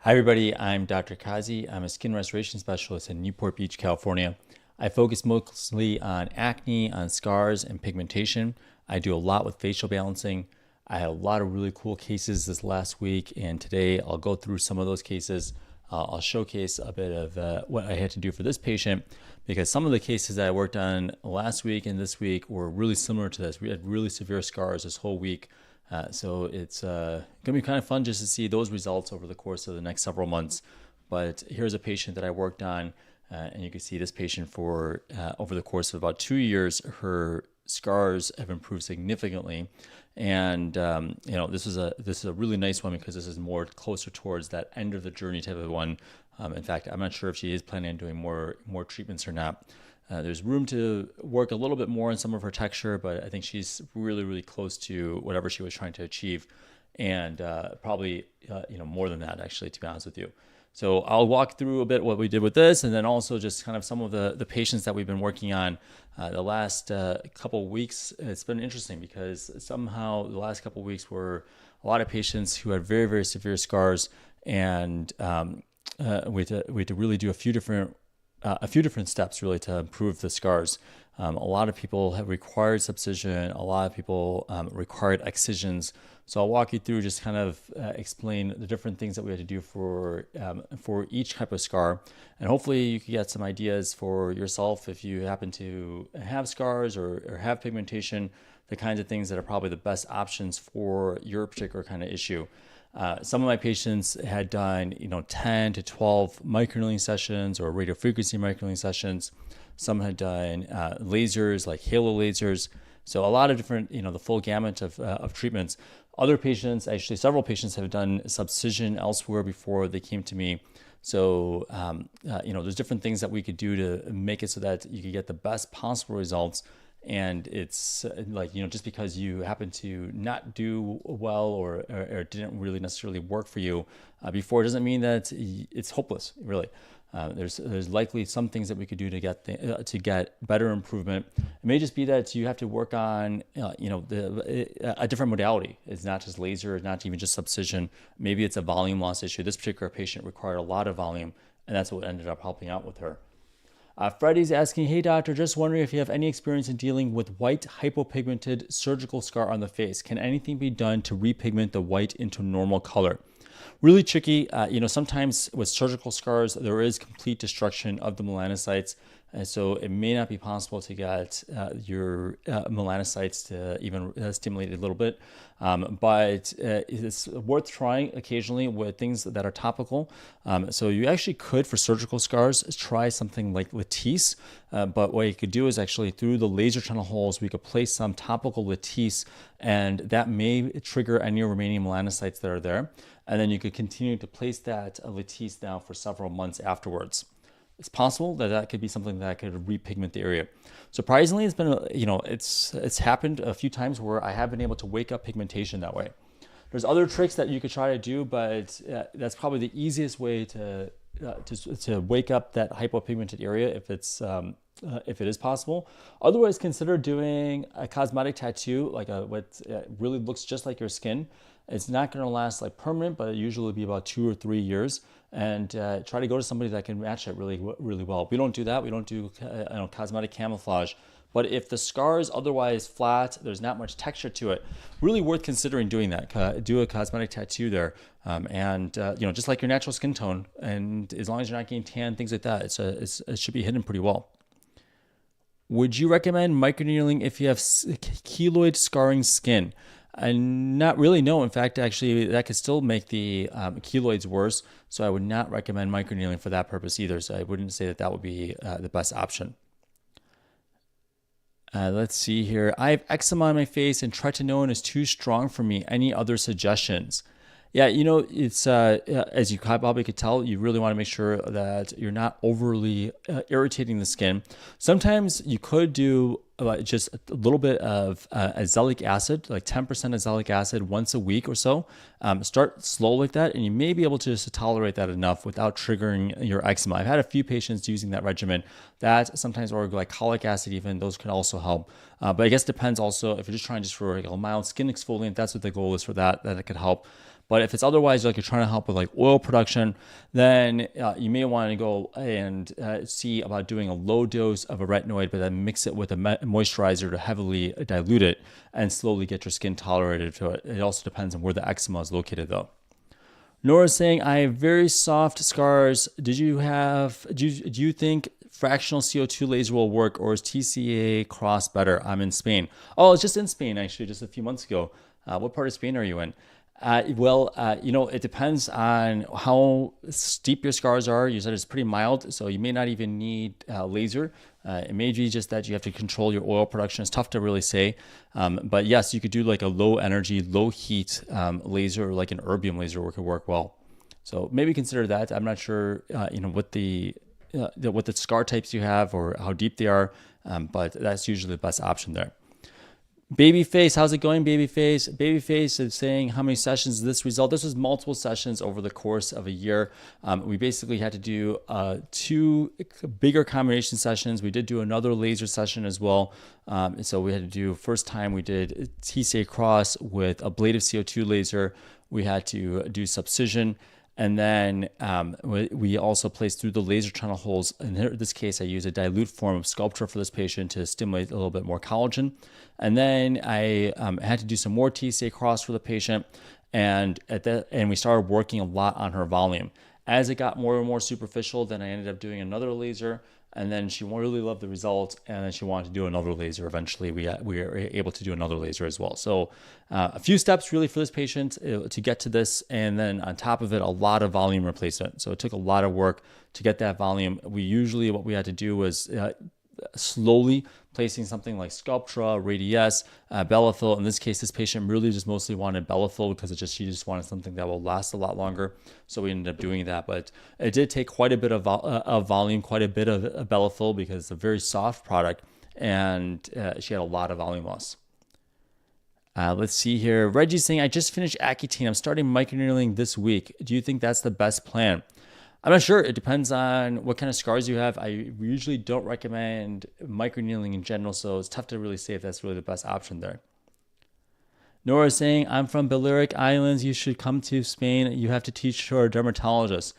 Hi everybody, I'm Dr. Qazi. I'm a skin restoration specialist in Newport Beach, California. I focus mostly on acne, on scars, and pigmentation. I do a lot with facial balancing. I had a lot of really cool cases this last week, and today I'll go through some of those cases. I'll showcase a bit of what I had to do for this patient, because some of the cases that I worked on last week and this week were really similar to this. We had really severe scars this whole week. So it's going to be kind of fun just to see those results over the course of the next several months. But here's a patient that I worked on, and you can see this patient for over the course of about 2 years, her scars have improved significantly. And this is a really nice one because this is more closer towards that end of the journey type of one. In fact, I'm not sure if she is planning on doing more treatments or not. There's room to work a little bit more on some of her texture, but I think she's really close to whatever she was trying to achieve, and probably more than that, actually, to be honest with you. So I'll walk through a bit what we did with this, and then also just kind of some of the patients that we've been working on the last couple of weeks. It's been interesting because somehow the last couple of weeks were a lot of patients who had very severe scars, and we had to really do a few different steps really to improve the scars. A lot of people have required subcision. A lot of people required excisions. So I'll walk you through, just kind of explain the different things that we had to do for each type of scar. And hopefully you can get some ideas for yourself if you happen to have scars or have pigmentation, the kinds of things that are probably the best options for your particular kind of issue. Some of my patients had done, 10 to 12 microneedling sessions or radiofrequency microneedling sessions. Some had done lasers, like halo lasers. So a lot of different, the full gamut of treatments. Other patients, actually several patients, have done subcision elsewhere before they came to me. So, there's different things that we could do to make it so that you could get the best possible results. And it's like, just because you happen to not do well or didn't really necessarily work for you before doesn't mean that it's hopeless, really. There's likely some things that we could do to get better improvement. It may just be that you have to work on a different modality. It's not just laser, it's not even just subcision. Maybe it's a volume loss issue. This particular patient required a lot of volume, and that's what ended up helping out with her. Freddie's asking, hey doctor, just wondering if you have any experience in dealing with white hypopigmented surgical scar on the face. Can anything be done to repigment the white into normal color? Really tricky. Sometimes with surgical scars, there is complete destruction of the melanocytes. And so it may not be possible to get your melanocytes to even stimulate a little bit. But it's worth trying occasionally with things that are topical. So you actually could, for surgical scars, try something like Latisse. But what you could do is actually, through the laser tunnel holes, we could place some topical Latisse, and that may trigger any remaining melanocytes that are there. And then you could continue to place that Latisse down for several months afterwards. It's possible that could be something that could repigment the area. Surprisingly, it's been, it's happened a few times where I have been able to wake up pigmentation that way. There's other tricks that you could try to do, but that's probably the easiest way to wake up that hypopigmented area if it is possible. Otherwise, consider doing a cosmetic tattoo, like what really looks just like your skin. It's not going to last like permanent, but it usually be about 2 or 3 years. And try to go to somebody that can match it really well. We don't do that. We don't do cosmetic camouflage. But if the scar is otherwise flat, there's not much texture to it, really worth considering doing that. Do a cosmetic tattoo there, just like your natural skin tone. And as long as you're not getting tan, things like that, it should be hidden pretty well. Would you recommend microneedling if you have keloid scarring skin? And not really, no. In fact, actually, that could still make the keloids worse. So I would not recommend microneedling for that purpose either. So I wouldn't say that would be the best option. Let's see here. I have eczema on my face and tretinoin is too strong for me. Any other suggestions? Yeah, it's as you probably could tell, you really want to make sure that you're not overly irritating the skin. Sometimes you could do just a little bit of azelaic acid, like 10% azelaic acid once a week or so. Start slow like that, and you may be able to just tolerate that enough without triggering your eczema. I've had a few patients using that regimen. That sometimes, or glycolic acid even, those can also help. But I guess it depends also, if you're just trying for like a mild skin exfoliant, that's what the goal is for that it could help. But if it's otherwise like you're trying to help with like oil production, then you may want to go and see about doing a low dose of a retinoid, but then mix it with a moisturizer to heavily dilute it and slowly get your skin tolerated to it. It also depends on where the eczema is located though. Nora's saying, I have very soft scars. Do you think fractional CO2 laser will work, or is TCA Cross better? I'm in Spain. Oh, it's just in Spain, actually, just a few months ago. What part of Spain are you in? It depends on how steep your scars are. You said it's pretty mild, so you may not even need laser. It may be just that you have to control your oil production. It's tough to really say. But yes, you could do like a low energy, low heat laser, like an erbium laser could work well. So maybe consider that. I'm not sure, what the scar types you have or how deep they are, but that's usually the best option there. Babyface, how's it going, Babyface? Babyface is saying, how many sessions did this result? This was multiple sessions over the course of a year. We basically had to do 2 bigger combination sessions. We did do another laser session as well. So we had to do, first time we did TCA Cross with ablative CO2 laser. We had to do Subcision. And then we also placed through the laser tunnel holes. In this case, I used a dilute form of Sculptra for this patient to stimulate a little bit more collagen. And then I had to do some more TCA Cross for the patient. And we started working a lot on her volume. As it got more and more superficial, then I ended up doing another laser. And then she really loved the results, and then she wanted to do another laser. Eventually, we were able to do another laser as well. So a few steps really for this patient to get to this, and then on top of it, a lot of volume replacement. So it took a lot of work to get that volume. What we had to do was slowly placing something like Sculptra, Radiesse, Bellafill. In this case, this patient really just mostly wanted Bellafill because she just wanted something that will last a lot longer. So we ended up doing that, but it did take quite a bit of volume, quite a bit of Bellafill because it's a very soft product, and she had a lot of volume loss. Let's see here. Reggie's saying, I just finished Accutane. I'm starting microneedling this week. Do you think that's the best plan? I'm not sure. It depends on what kind of scars you have. I usually don't recommend microneedling in general, so it's tough to really say if that's really the best option there. Nora is saying, I'm from Balearic Islands. You should come to Spain. You have to teach to our dermatologist.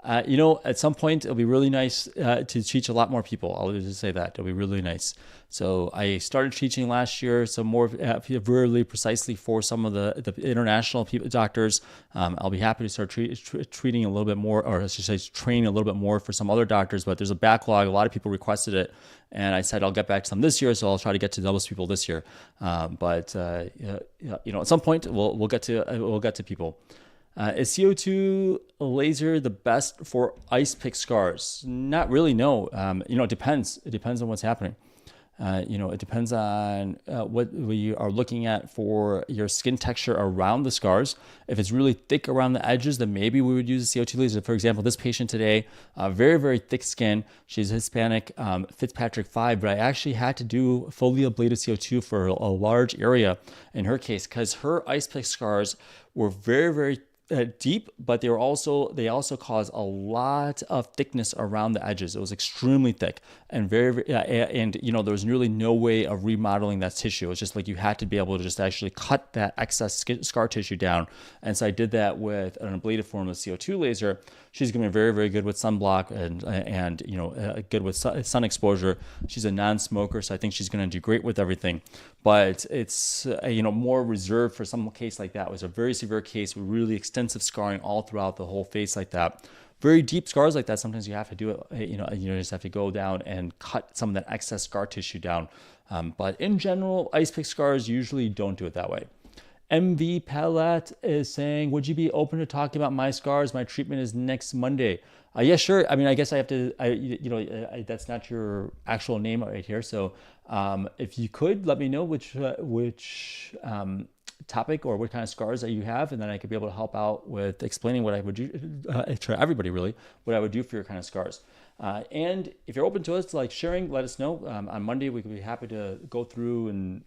At some point, it'll be really nice to teach a lot more people. I'll just say that. It'll be really nice. So I started teaching last year, some more really precisely for some of the international doctors. I'll be happy to start treating a little bit more, or I should say train a little bit more for some other doctors, but there's a backlog. A lot of people requested it, and I said I'll get back to them this year, so I'll try to get to those people this year. But at some point, we'll get to people. Is CO2 laser the best for ice pick scars? Not really, no. It depends. It depends on what's happening. It depends on what we are looking at for your skin texture around the scars. If it's really thick around the edges, then maybe we would use a CO2 laser. For example, this patient today, very, very thick skin. She's Hispanic, Fitzpatrick 5, but I actually had to do fully ablative CO2 for a large area in her case because her ice pick scars were very, very deep, but they also caused a lot of thickness around the edges. It was extremely thick and there was really no way of remodeling that tissue. It was just like you had to be able to just actually cut that excess scar tissue down. And so I did that with an ablative form of CO2 laser. She's going to be very, very good with sunblock and good with sun exposure. She's a non-smoker, so I think she's going to do great with everything. But it's more reserved for some case like that. It was a very severe case with really extensive scarring all throughout the whole face like that. Very deep scars like that, sometimes you have to do it. You just have to go down and cut some of that excess scar tissue down. But in general, ice pick scars usually don't do it that way. MV Pellet is saying, would you be open to talking about my scars? My treatment is next Monday. Yeah, sure. I mean, I guess I have to, that's not your actual name right here. So if you could let me know which topic or what kind of scars that you have, and then I could be able to help out with explaining what I would do to everybody really, what I would do for your kind of scars. And if you're open to us, like sharing, let us know. On Monday, we could be happy to go through and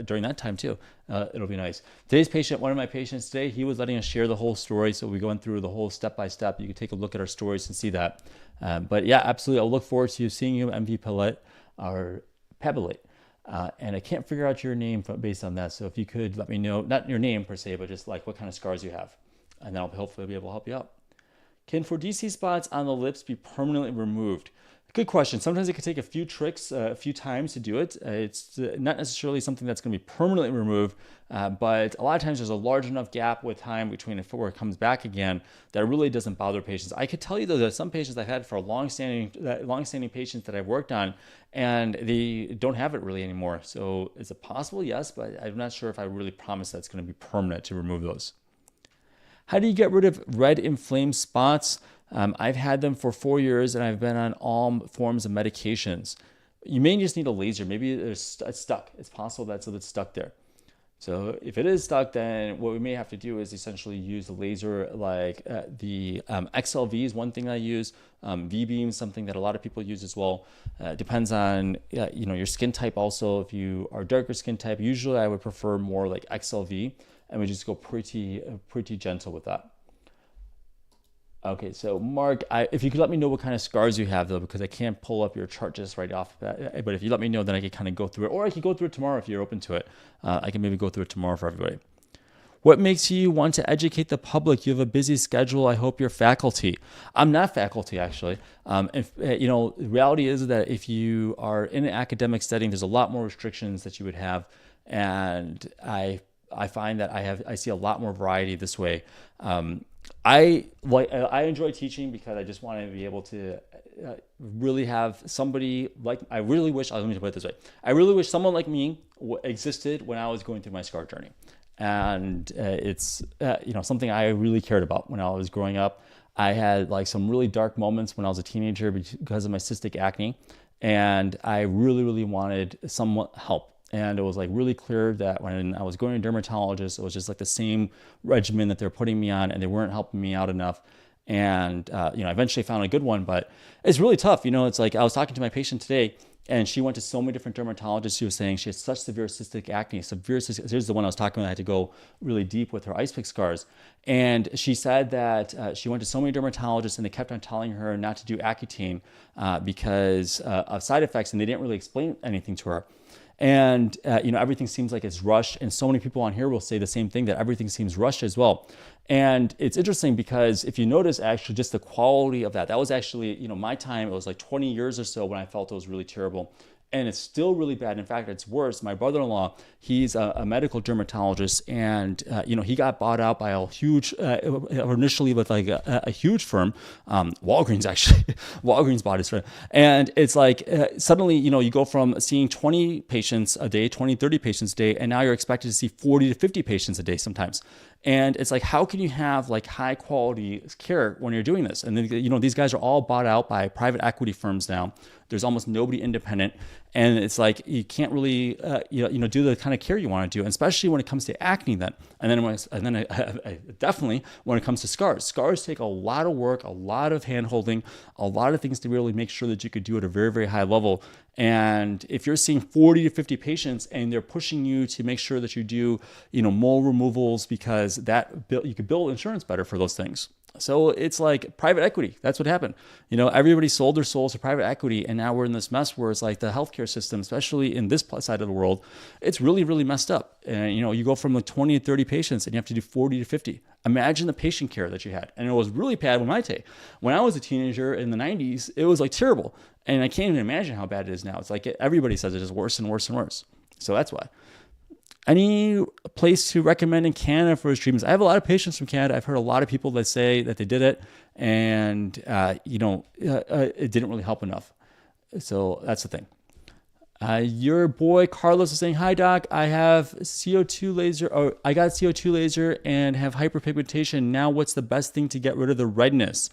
during that time too. It'll be nice. Today's patient, one of my patients today, he was letting us share the whole story. So we going through the whole step by step. You can take a look at our stories and see that. But yeah, absolutely. I'll look forward to seeing you, MV Pellet or Pebblate. And I can't figure out your name based on that. So if you could let me know, not your name per se, but just like what kind of scars you have. And then I'll hopefully be able to help you out. Can 4DC spots on the lips be permanently removed? Good question. Sometimes it could take a few tricks, a few times to do it. It's not necessarily something that's going to be permanently removed, but a lot of times there's a large enough gap with time between before it comes back again that it really doesn't bother patients. I could tell you though that some patients I've had for long-standing patients that I've worked on, and they don't have it really anymore. So is it possible? Yes, but I'm not sure if I really promise that's going to be permanent to remove those. How do you get rid of red inflamed spots? I've had them for 4 years and I've been on all forms of medications. You may just need a laser. Maybe it's stuck. It's possible that it's stuck there. So if it is stuck, then what we may have to do is essentially use the laser, like the XLV is one thing I use. Vbeam is something that a lot of people use as well. Depends on your skin type also. If you are darker skin type, usually I would prefer more like XLV, and we just go pretty gentle with that. Okay, so Mark, if you could let me know what kind of scars you have though, because I can't pull up your chart just right off that. But if you let me know, then I can kind of go through it, or I can go through it tomorrow if you're open to it. I can maybe go through it tomorrow for everybody. What makes you want to educate the public? You have a busy schedule. I hope you're faculty. I'm not faculty, actually. The reality is that if you are in an academic setting, there's a lot more restrictions that you would have, and I find that I see a lot more variety this way. I enjoy teaching because I just want to be able to really have somebody like, let me put it this way. I really wish someone like me existed when I was going through my scar journey. And it's something I really cared about when I was growing up. I had like some really dark moments when I was a teenager because of my cystic acne. And I really, really wanted some help. And it was like really clear that when I was going to a dermatologist, it was just like the same regimen that they're putting me on, and they weren't helping me out enough. And I eventually found a good one, but it's really tough. It's like I was talking to my patient today, and she went to so many different dermatologists. She was saying she has such severe cystic acne, here's the one I was talking about. I had to go really deep with her ice pick scars. And she said that she went to so many dermatologists and they kept on telling her not to do Accutane because of side effects, and they didn't really explain anything to her. And, everything seems like it's rushed. And so many people on here will say the same thing, that everything seems rushed as well. And it's interesting because if you notice actually just the quality of that was actually, my time, it was like 20 years or so when I felt it was really terrible. And it's still really bad. In fact, it's worse. My brother-in-law, he's a medical dermatologist, and he got bought out by a huge, initially with like a huge firm, Walgreens actually. Walgreens bought his firm, and it's like suddenly you go from seeing 20 patients a day, 20, 30 patients a day, and now you're expected to see 40 to 50 patients a day sometimes. And it's like, how can you have like high quality care when you're doing this? And then, these guys are all bought out by private equity firms now. There's almost nobody independent. And it's like, you can't really, do the kind of care you want to do, and especially when it comes to acne then. And then I definitely when it comes to scars. Scars take a lot of work, a lot of hand holding, a lot of things to really make sure that you could do it at a very, very high level. And if you're seeing 40 to 50 patients and they're pushing you to make sure that you do, mole removals because you could bill insurance better for those things. So it's like private equity. That's what happened. Everybody sold their souls to private equity, and now we're in this mess where it's like the healthcare system, especially in this side of the world, it's really, really messed up. And you go from like 20 to 30 patients and you have to do 40 to 50. Imagine the patient care that you had. And it was really bad when I was a teenager in the 90s, it was like terrible. And I can't even imagine how bad it is now. It's like everybody says it is worse and worse and worse. So that's why. Any place to recommend in Canada for his treatments? I have a lot of patients from Canada. I've heard a lot of people that say that they did it, and it didn't really help enough. So that's the thing. Your boy Carlos is saying, "Hi doc, I have CO2 laser, or I got CO2 laser and have hyperpigmentation. Now, what's the best thing to get rid of the redness?"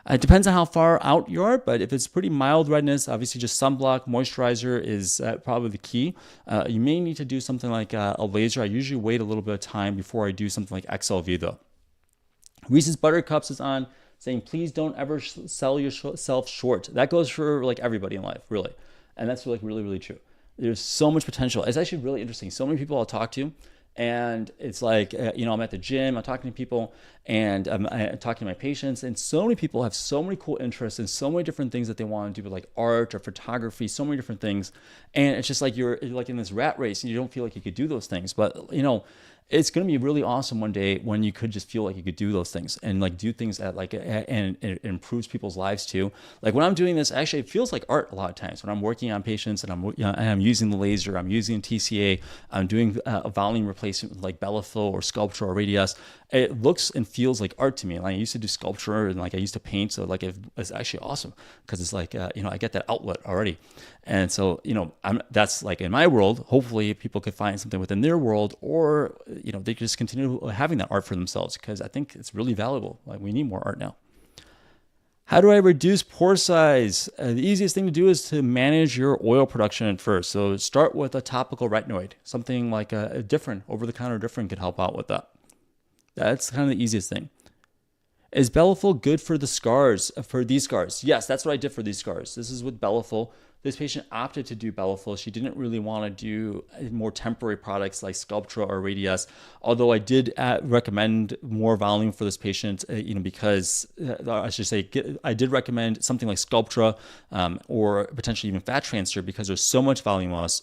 It depends on how far out you are, but if it's pretty mild redness, obviously just sunblock, moisturizer is probably the key. You may need to do something like a laser. I usually wait a little bit of time before I do something like XLV though. Reese's Buttercups is on saying, "Please don't ever sell yourself short." That goes for like everybody in life, really. And that's like really, really true. There's so much potential. It's actually really interesting. So many people I'll talk to, And it's like, I'm at the gym, I'm talking to people, and I'm talking to my patients, and so many people have so many cool interests and so many different things that they want to do, like art or photography, so many different things. And it's just like you're like in this rat race and you don't feel like you could do those things. But, it's going to be really awesome one day when you could just feel like you could do those things and like do things that and it improves people's lives too. Like when I'm doing this, actually it feels like art a lot of times when I'm working on patients and I'm using the laser, I'm using TCA, I'm doing a volume replacement with like Bellafill or Sculptra or Radiesse. It looks and feels like art to me. Like I used to do sculpture and like I used to paint. So like it's actually awesome because it's like, I get that outlet already. And so, that's like in my world, hopefully people could find something within their world or, they could just continue having that art for themselves because I think it's really valuable. Like we need more art now. How do I reduce pore size? The easiest thing to do is to manage your oil production at first. So start with a topical retinoid, something like a different over-the-counter different could help out with that. That's kind of the easiest thing. Is Bellafill good for the scars, for these scars? Yes, that's what I did for these scars. This is with Bellafill. This patient opted to do Bellafill. She didn't really want to do more temporary products like Sculptra or Radiesse, although I did recommend more volume for this patient, because I should say I did recommend something like Sculptra or potentially even fat transfer because there's so much volume loss.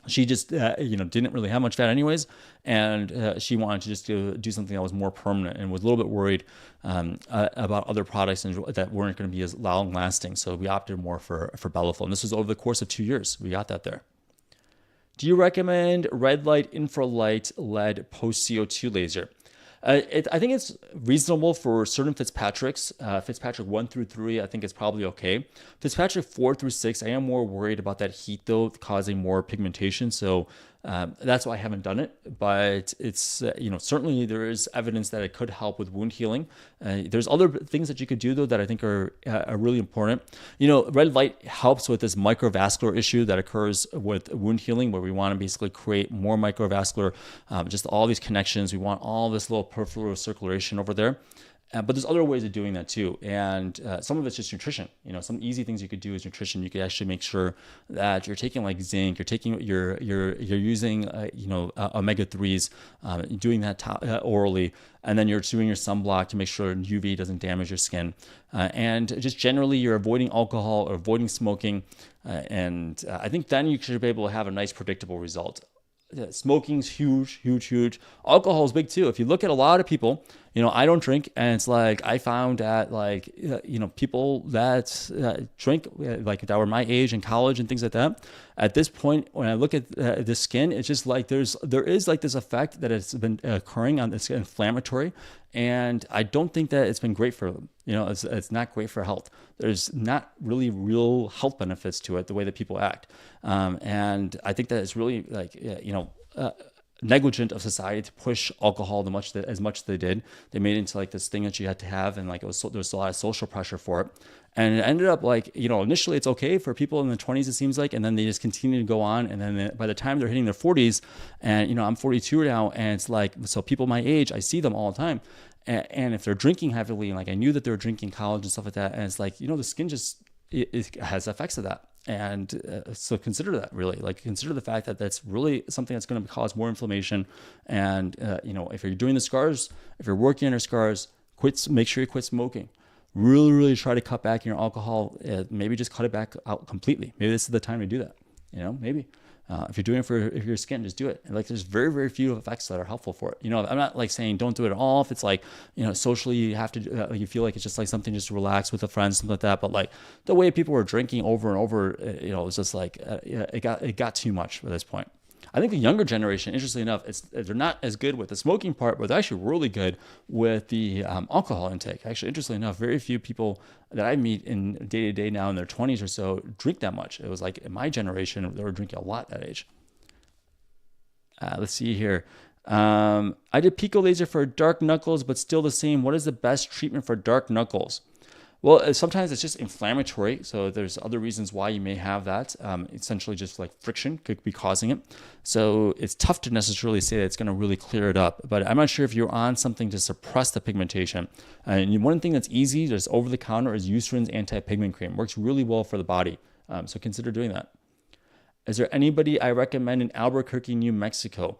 She just, didn't really have much fat anyways, and she wanted to just do something that was more permanent and was a little bit worried about other products that weren't going to be as long lasting. So we opted more for Bellafill, and this was over the course of 2 years. We got that there. Do you recommend red light, infralight, LED post-CO2 laser? I think it's reasonable for certain Fitzpatricks. Fitzpatrick 1 through 3, I think it's probably okay. Fitzpatrick 4 through 6, I am more worried about that heat though, causing more pigmentation. So that's why I haven't done it. But it's, certainly there is evidence that it could help with wound healing. There's other things that you could do though that I think are really important. Red light helps with this microvascular issue that occurs with wound healing, where we want to basically create more microvascular, just all these connections. We want all this little peripheral circulation over there. But there's other ways of doing that too, and some of it's just nutrition. Some easy things you could do is nutrition. You could actually make sure that you're taking like zinc, you're using omega-3s, doing that orally, and then you're doing your sunblock to make sure UV doesn't damage your skin, and just generally you're avoiding alcohol or avoiding smoking, and I think then you should be able to have a nice predictable result. Smoking's huge. Alcohol is big too. If you look at a lot of people, I don't drink, and it's like I found that people that drink like that were my age in college and things like that. At this point, when I look at the skin, it's just like there is like this effect that has been occurring on this inflammatory, and I don't think that it's been great for them. It's not great for health. There's not really real health benefits to it the way that people act, and I think that it's really negligent of society to push alcohol as much as they did. They made it into like this thing that you had to have, and like there was a lot of social pressure for it. And it ended up like, initially it's okay for people in the 20s, it seems like, and then they just continue to go on. And then by the time they're hitting their 40s, and I'm 42 now, and it's like, so people my age, I see them all the time. And if they're drinking heavily, and like I knew that they were drinking college and stuff like that, and it's like, the skin just it has effects of that. And so consider that, really, like consider the fact that that's really something that's going to cause more inflammation. And if you're doing the scars, if you're working on your scars, make sure you quit smoking. Really try to cut back your alcohol. Maybe just cut it back out completely. Maybe this is the time to do that. Maybe if you're doing it for your skin, just do it. And like there's very few effects that are helpful for it. I'm not like saying don't do it at all. If it's like socially you have to, you feel like it's just like something just to relax with a friend, something like that. But like the way people were drinking over and over, it's just like it got too much at this point. I think the younger generation, interestingly enough, they're not as good with the smoking part, but they're actually really good with the alcohol intake. Actually, interestingly enough, very few people that I meet in day-to-day now in their 20s or so drink that much. It was like in my generation, they were drinking a lot at that age. Let's see here. I did Pico laser for dark knuckles, but still the same. What is the best treatment for dark knuckles? Well, sometimes it's just inflammatory. So there's other reasons why you may have that. Essentially just like friction could be causing it. So it's tough to necessarily say that it's going to really clear it up. But I'm not sure if you're on something to suppress the pigmentation. And one thing that's easy, just over the counter, is Eucerin's anti-pigment cream. Works really well for the body. So consider doing that. Is there anybody I recommend in Albuquerque, New Mexico?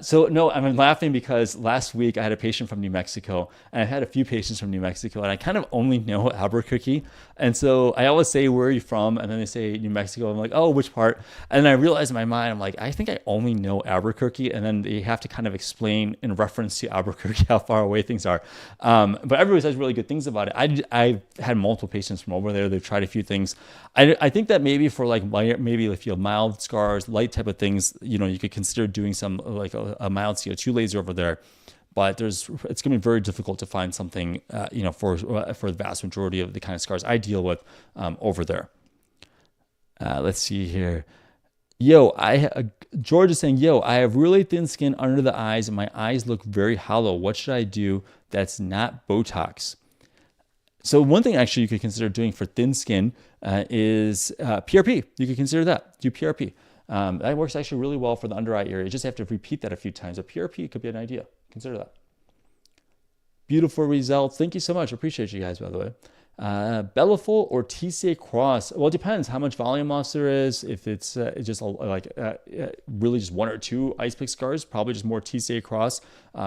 So no, I'm laughing because last week I had a patient from New Mexico, and I've had a few patients from New Mexico, and I kind of only know Albuquerque. And so I always say, where are you from? And then they say New Mexico. I'm like, oh, which part? And then I realize in my mind, I'm like, I think I only know Albuquerque. And then they have to kind of explain in reference to Albuquerque how far away things are. But everybody says really good things about it. I've had multiple patients from over there. They've tried a few things. I think that maybe for like maybe if you have mild scars, light type of things, you could consider doing some like a mild CO2 laser over there. But it's going to be very difficult to find something, for the vast majority of the kind of scars I deal with over there. Let's see here. George is saying, I have really thin skin under the eyes and my eyes look very hollow. What should I do that's not Botox? So one thing actually you could consider doing for thin skin is PRP. You could consider that. Do PRP. That works actually really well for the under eye area. You just have to repeat that a few times. But PRP could be an idea. Consider that. Beautiful results. Thank you so much. Appreciate you guys, by the way. Bellafill or TCA Cross? Well, it depends how much volume loss there is. If it's just really just one or two ice pick scars, probably just more TCA Cross,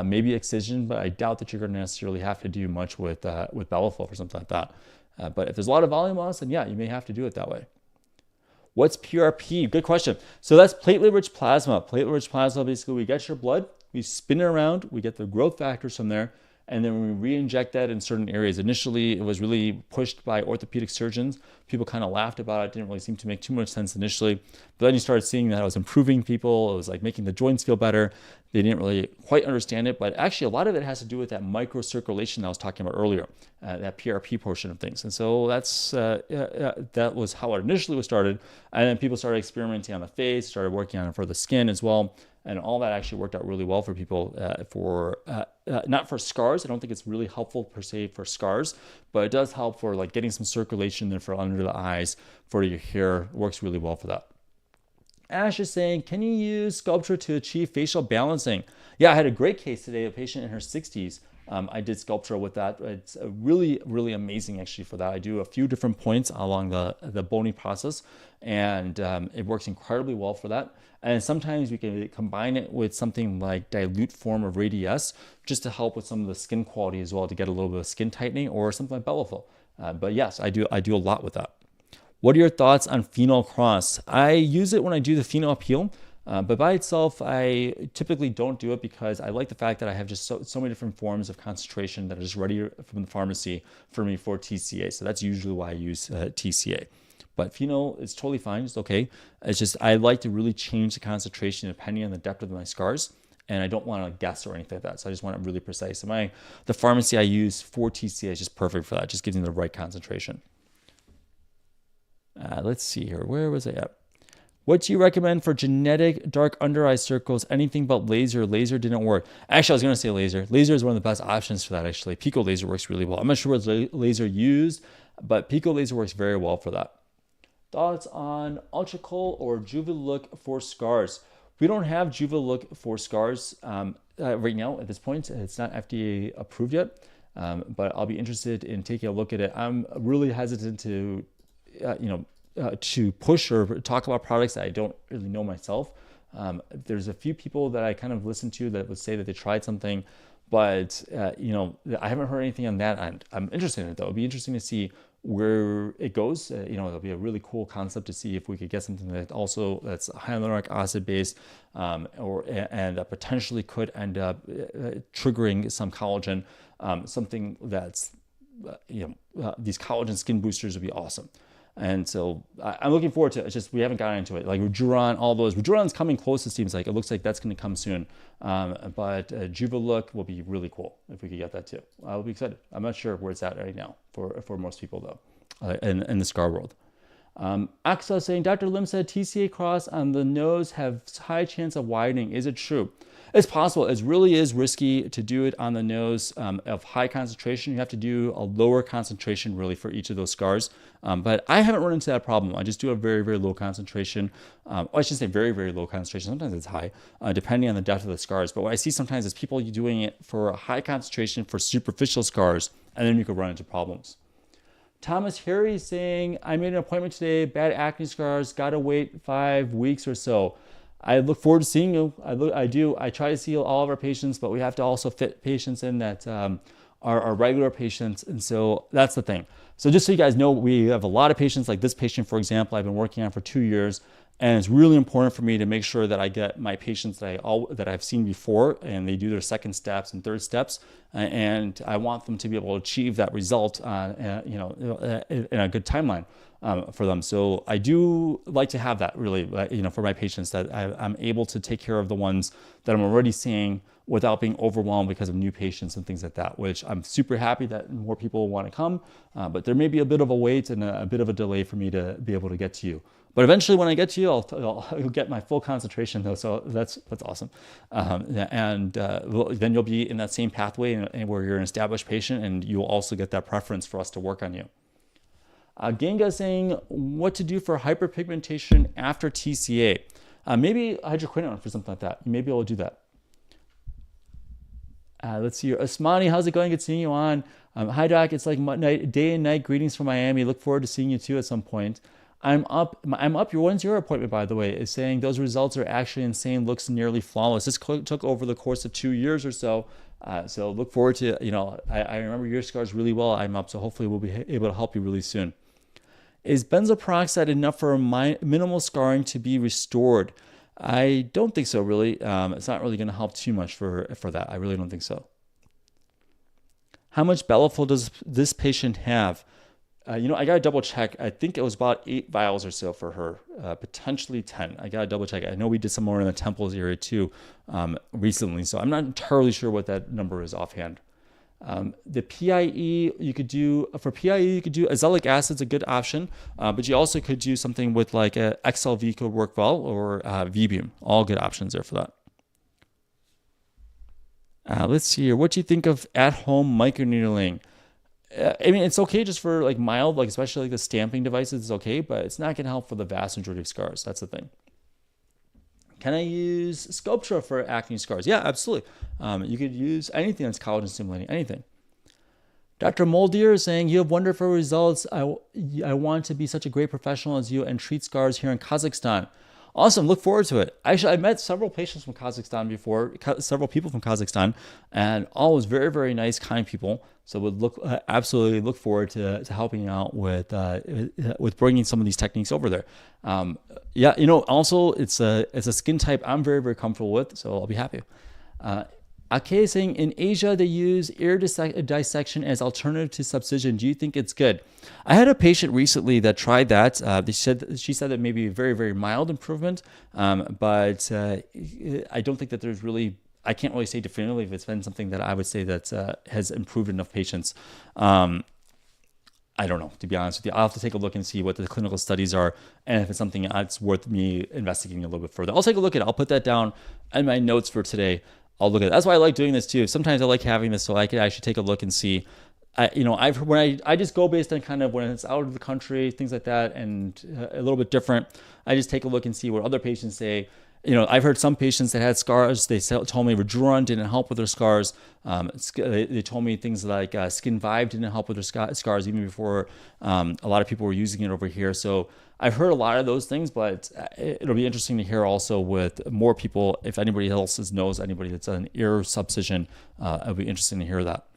maybe excision, but I doubt that you're going to necessarily have to do much with Bellafill for something like that. But if there's a lot of volume loss, then yeah, you may have to do it that way. What's PRP? Good question. So that's platelet-rich plasma. Platelet-rich plasma, basically we get your blood, we spin it around, we get the growth factors from there, and then we re-inject that in certain areas. Initially, it was really pushed by orthopedic surgeons. People kind of laughed about it. Didn't really seem to make too much sense initially. But then you started seeing that it was improving people. It was like making the joints feel better. They didn't really quite understand it. But actually, a lot of it has to do with that microcirculation I was talking about earlier, that PRP portion of things. And so that was how it initially was started. And then people started experimenting on the face, started working on it for the skin as well. And all that actually worked out really well for people not for scars. I don't think it's really helpful per se for scars, but it does help for like getting some circulation there for under the eyes, for your hair. It works really well for that. Ash is saying, can you use Sculptra to achieve facial balancing? Yeah, I had a great case today, a patient in her 60s. I did Sculptra with that. It's really, really amazing actually for that. I do a few different points along the bony process, and it works incredibly well for that. And sometimes we can combine it with something like dilute form of Radiesse just to help with some of the skin quality as well, to get a little bit of skin tightening, or something like Bellafill. But yes, I do a lot with that. What are your thoughts on Phenol Cross? I use it when I do the phenol peel. But by itself, I typically don't do it because I like the fact that I have just so many different forms of concentration that are just ready from the pharmacy for me for TCA. So that's usually why I use TCA. But phenol is totally fine. It's okay. It's just I like to really change the concentration depending on the depth of my scars. And I don't want to guess or anything like that. So I just want it really precise. So the pharmacy I use for TCA is just perfect for that. Just gives me the right concentration. Let's see here. Where was I at? What do you recommend for genetic dark under eye circles? Anything but laser. Laser didn't work. Actually, I was going to say laser. Laser is one of the best options for that, actually. Pico laser works really well. I'm not sure what laser used, but Pico laser works very well for that. Thoughts on Ultracold or Juvalook for scars? We don't have Juvalook for scars right now at this point. It's not FDA approved yet, but I'll be interested in taking a look at it. I'm really hesitant to, to push or talk about products that I don't really know myself. There's a few people that I kind of listen to that would say that they tried something, but I haven't heard anything on that end. I'm interested in it though. It'd be interesting to see where it goes. It'll be a really cool concept to see if we could get something that's hyaluronic acid based, and potentially could end up triggering some collagen. Something that's these collagen skin boosters would be awesome. And so I'm looking forward to it. It's just we haven't gotten into it. Like Rejuron, all those. Rejuron's coming close, it seems like. It looks like that's going to come soon. But Juvalook will be really cool if we could get that too. I'll be excited. I'm not sure where it's at right now for most people, though, in the scar world. Axel saying, Dr. Lim said TCA Cross on the nose have high chance of widening. Is it true? It's possible. It really is risky to do it on the nose of high concentration. You have to do a lower concentration really for each of those scars. But I haven't run into that problem. I just do a very, very low concentration. I shouldn't say very, very low concentration. Sometimes it's high, depending on the depth of the scars. But what I see sometimes is people doing it for a high concentration for superficial scars, and then you could run into problems. Thomas Harry saying, I made an appointment today, bad acne scars, gotta wait 5 weeks or so. I look forward to seeing you. I try to see all of our patients, but we have to also fit patients in that are regular patients. And so that's the thing. So just so you guys know, we have a lot of patients. Like this patient, for example, I've been working on for 2 years. And it's really important for me to make sure that I get my patients that I've seen before, and they do their second steps and third steps, and I want them to be able to achieve that result, in a good timeline for them. So I do like to have that really, for my patients, that I'm able to take care of the ones that I'm already seeing without being overwhelmed because of new patients and things like that, which I'm super happy that more people want to come, but there may be a bit of a wait and a bit of a delay for me to be able to get to you. But eventually when I get to you, I'll get my full concentration though. So that's awesome. Then you'll be in that same pathway and where you're an established patient, and you'll also get that preference for us to work on you. Genga saying what to do for hyperpigmentation after TCA. Maybe hydroquinone for something like that. Maybe I'll do that. Let's see here. Osmani, how's it going? Good seeing you on. Hi, Doc. It's like day and night. Greetings from Miami. Look forward to seeing you too at some point. I'm up. When's your appointment, by the way? Is saying those results are actually insane. Looks nearly flawless. This took over the course of 2 years or so. So look forward to, I remember your scars really well. I'm up. So hopefully we'll be able to help you really soon. Is benzoyl peroxide enough for minimal scarring to be restored? I don't think so, really. It's not really going to help too much for that. I really don't think so. How much Bellafill does this patient have? I got to double check. I think it was about 8 vials or so for her, potentially 10. I got to double check. I know we did some more in the temples area too recently, so I'm not entirely sure what that number is offhand. The PIE you could do, for PIE you could do azelaic acid's a good option, but you also could do something with like a XLV could work well, or Vbeam. All good options there for that. Let's see here. What do you think of at-home microneedling? I mean, it's okay just for like mild, like especially like the stamping devices, it's okay, but it's not going to help for the vast majority of scars. That's the thing. Can I use Sculptra for acne scars? Yeah, absolutely. You could use anything that's collagen stimulating, anything. Dr. Moldier is saying, you have wonderful results. I want to be such a great professional as you and treat scars here in Kazakhstan. Awesome. Look forward to it. Actually, I met several patients from Kazakhstan before, several people from Kazakhstan, and all was very, very nice, kind people. So would absolutely look forward to helping out with bringing some of these techniques over there. Also it's a skin type I'm very, very comfortable with, so I'll be happy. Ake saying in Asia they use ear dissection as alternative to subcision. Do you think it's good? I had a patient recently that tried that. She said that may be a very, very mild improvement, but I don't think that there's really. I can't really say definitively if it's been something that I would say that has improved enough patients. I don't know, to be honest with you. I'll have to take a look and see what the clinical studies are, and if it's something that's worth me investigating a little bit further. I'll take a look at it. I'll put that down in my notes for today. I'll look at it. That's why I like doing this too. Sometimes I like having this so I can actually take a look and see. I just go based on kind of when it's out of the country, things like that, and a little bit different. I just take a look and see what other patients say. I've heard some patients that had scars. They told me Reduron didn't help with their scars. They told me things like Skin Vive didn't help with their scars even before a lot of people were using it over here. So I've heard a lot of those things, but it'll be interesting to hear also with more people. If anybody else knows anybody that's an ear subcision, it'll be interesting to hear that.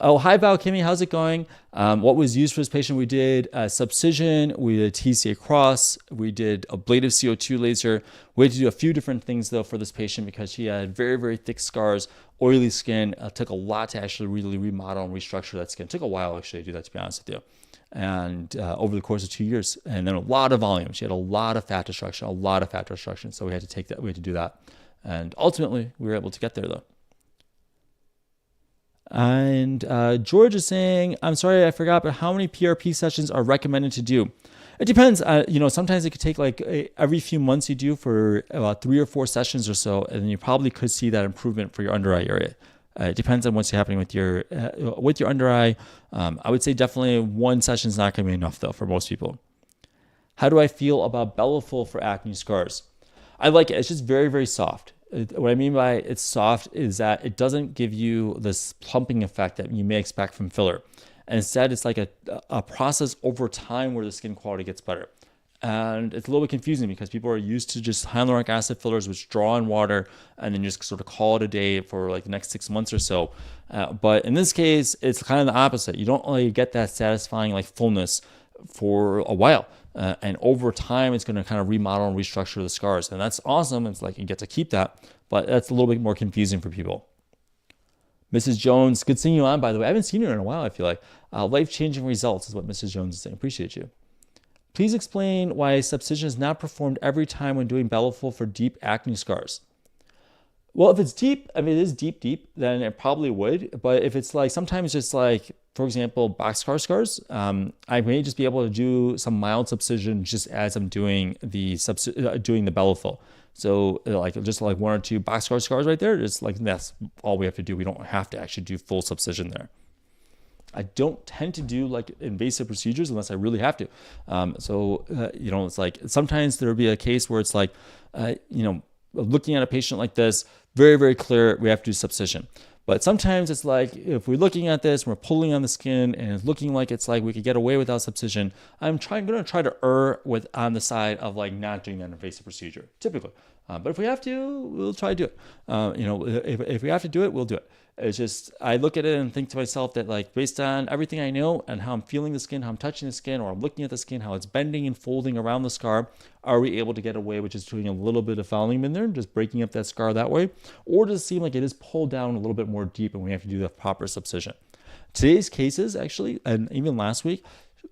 Hi Val Kimmy, how's it going? What was used for this patient? We did Subcision, we did TCA Cross, we did ablative CO2 laser. We had to do a few different things though for this patient because she had very, very thick scars, oily skin. It took a lot to actually really remodel and restructure that skin. It took a while actually to do that, to be honest with you. And over the course of 2 years, and then a lot of volume. She had a lot of fat destruction. So we had to do that. And ultimately we were able to get there though. And George is saying, I'm sorry, I forgot, but how many PRP sessions are recommended to do? It depends. Sometimes it could take like every few months you do for about 3 or 4 sessions or so, and then you probably could see that improvement for your under eye area. It depends on what's happening with your under eye. I would say definitely 1 session is not going to be enough though for most people. How do I feel about Bellafill for acne scars? I like it. It's just very, very soft. What I mean by it's soft is that it doesn't give you this plumping effect that you may expect from filler. And instead, it's like a process over time where the skin quality gets better. And it's a little bit confusing because people are used to just hyaluronic acid fillers, which draw in water and then just sort of call it a day for like the next 6 months or so. But in this case, it's kind of the opposite. You don't really get that satisfying like fullness for a while. And over time, it's going to kind of remodel and restructure the scars. And that's awesome. It's like you get to keep that, but that's a little bit more confusing for people. Mrs. Jones, good seeing you on, by the way. I haven't seen you in a while, I feel like. Life-changing results is what Mrs. Jones is saying. Appreciate you. Please explain why subcision is not performed every time when doing Bellafill for deep acne scars. Well, if it's deep, I mean, it is deep, then it probably would. But if it's like sometimes just like, for example, boxcar scars, I may just be able to do some mild subcision just as I'm doing the Bellafill. So like just like 1 or 2 boxcar scars right there, just like that's all we have to do. We don't have to actually do full subcision there. I don't tend to do like invasive procedures unless I really have to. You know, it's like sometimes there'll be a case where it's like, you know, looking at a patient like this, very, very clear, we have to do subcision. But sometimes it's like, if we're looking at this, we're pulling on the skin and it's looking like it's like we could get away without subcision, I'm going to try to err on the side of like not doing that invasive procedure, typically. But if we have to, we'll try to do it. You know, if we have to do it, we'll do it. It's just, I look at it and think to myself that like, based on everything I know and how I'm feeling the skin, how I'm touching the skin, or I'm looking at the skin, how it's bending and folding around the scar, are we able to get away with just doing a little bit of fouling in there and just breaking up that scar that way? Or does it seem like it is pulled down a little bit more deep and we have to do the proper subcision? Today's cases actually, and even last week,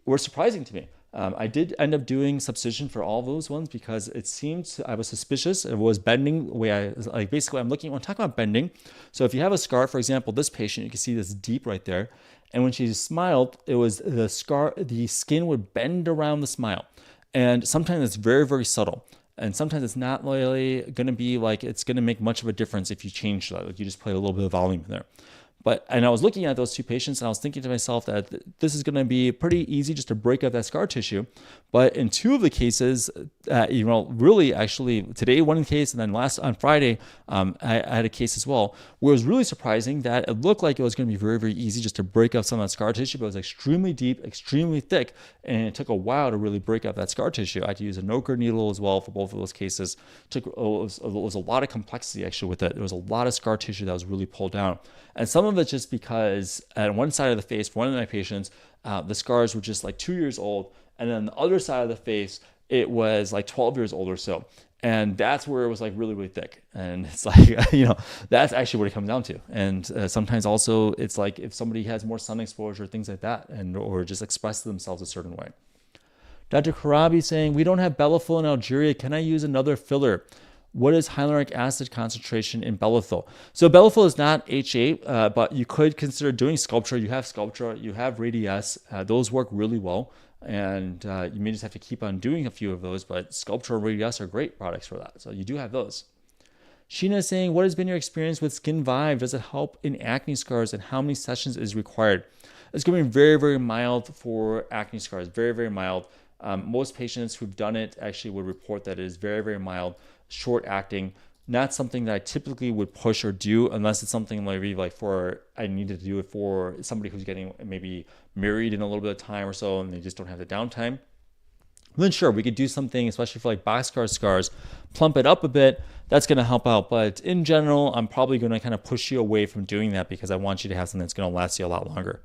were surprising to me. I did end up doing subcision for all those ones because it seemed I was suspicious. It was bending the way I like. Basically, I'm talking about bending. So if you have a scar, for example, this patient, you can see this deep right there. And when she smiled, it was the skin would bend around the smile. And sometimes it's very, very subtle. And sometimes it's not really going to be like, it's going to make much of a difference if you change that. Like you just play a little bit of volume in there. And I was looking at those 2 patients and I was thinking to myself that this is going to be pretty easy just to break up that scar tissue. But in 2 of the cases, you know, really actually today, one case, and then on Friday, I had a case as well, where it was really surprising that it looked like it was going to be very, very easy just to break up some of that scar tissue, but it was extremely deep, extremely thick, and it took a while to really break up that scar tissue. I had to use a Noker needle as well for both of those cases. It was a lot of complexity actually with it. There was a lot of scar tissue that was really pulled down. And some of it's just because at one side of the face, for one of my patients, the scars were just like 2 years old. And then the other side of the face, it was like 12 years old or so. And that's where it was like really, really thick. And it's like, you know, that's actually what it comes down to. And sometimes also it's like if somebody has more sun exposure, things like that, or just express themselves a certain way. Dr. Karabi saying, we don't have Bellafill in Algeria. Can I use another filler? What is hyaluronic acid concentration in Bellafill? So Bellafill is not H8, but you could consider doing Sculptra. You have Sculptra, you have Radiesse. Those work really well. And you may just have to keep on doing a few of those, but Sculptra and Radiesse are great products for that. So you do have those. Sheena is saying, what has been your experience with Skin Vive? Does it help in acne scars and how many sessions is required? It's going to be very, very mild for acne scars, very, very mild. Most patients who've done it actually would report that it is very, very mild, short acting, not something that I typically would push or do unless it's something maybe like I needed to do it for somebody who's getting maybe married in a little bit of time or so and they just don't have the downtime. Then sure, we could do something, especially for like boxcar scars, plump it up a bit. That's going to help out. But in general, I'm probably going to kind of push you away from doing that because I want you to have something that's going to last you a lot longer.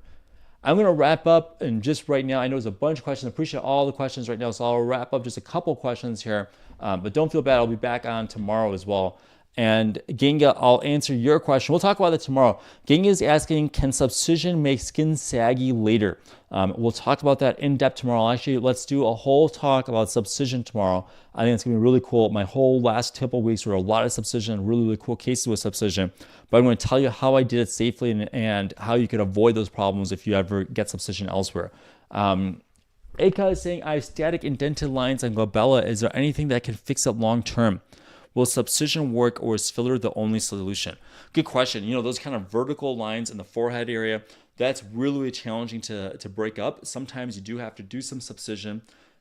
I'm going to wrap up, and just right now, I know there's a bunch of questions. I appreciate all the questions right now, so I'll wrap up just a couple questions here. But don't feel bad. I'll be back on tomorrow as well. And Ginga, I'll answer your question. We'll talk about it tomorrow. Ginga is asking, can subcision make skin saggy later? We'll talk about that in depth tomorrow. Actually, let's do a whole talk about subcision tomorrow. I think it's going to be really cool. My whole last couple of weeks were a lot of subcision, really, really cool cases with subcision. But I'm going to tell you how I did it safely and how you can avoid those problems if you ever get subcision elsewhere. Eka is saying, I have static indented lines on glabella. Is there anything that can fix it long term? Will subcision work, or is filler the only solution? Good question. You know, those kind of vertical lines in the forehead area, that's really, really challenging to break up. Sometimes you do have to do some subcision.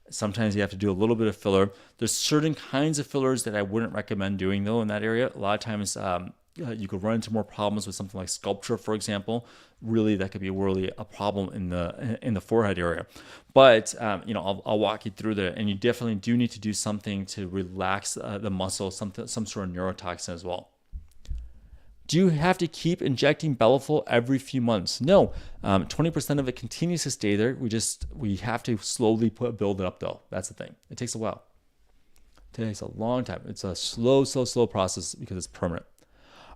Sometimes you have to do a little bit of filler. There's certain kinds of fillers that I wouldn't recommend doing though in that area. A lot of times you could run into more problems with something like Sculptra, for example. Really, that could be really a problem in the forehead area. But I'll walk you through that, and you definitely do need to do something to relax the muscle, some sort of neurotoxin as well. Do you have to keep injecting Bellafill every few months? No, 20% of it continues to stay there. We have to slowly build it up though. That's the thing. It takes a while. It takes a long time. It's a slow process because it's permanent.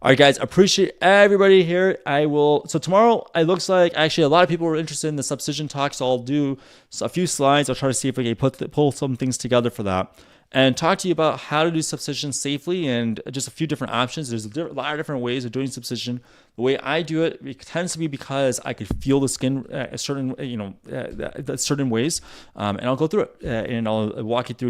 All right, guys, appreciate everybody here. So tomorrow, it looks like actually a lot of people were interested in the Subcision talk, so I'll do a few slides. I'll try to see if I can pull some things together for that and talk to you about how to do Subcision safely and just a few different options. There's a lot of different ways of doing Subcision. The way I do it tends to be because I could feel the skin certain ways, and I'll go through it and I'll walk you through